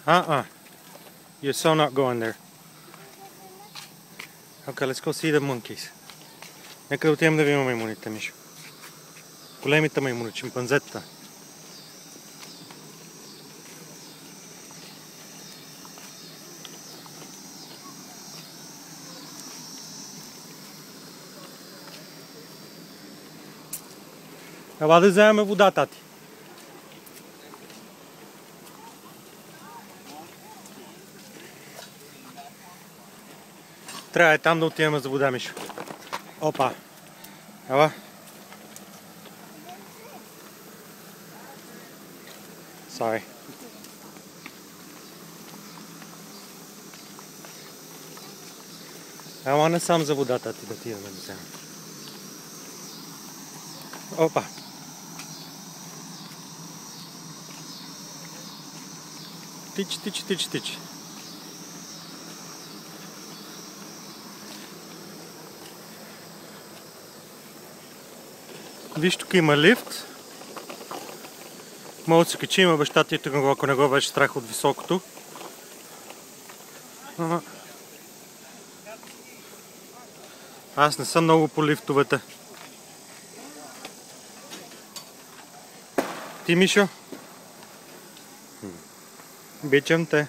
You're so not going there. Okay, let's go see the monkeys. Нека да отидем да видим маймуните, Мишо. Големите маймуни, чимпанзетата. Ела да вземем вода, тати. Трябва и там да отиваме за вода, Мишо. Опа. Ела. Sorry. Ела не сам за водата ти да отиваме да вземем. Опа. Тичи. Виж, тук има лифт. Мога да се качим, баща ти тук, ако не го беше страх от високото. Аз не съм много по лифтовете. Ти, Мишо? Обичам те.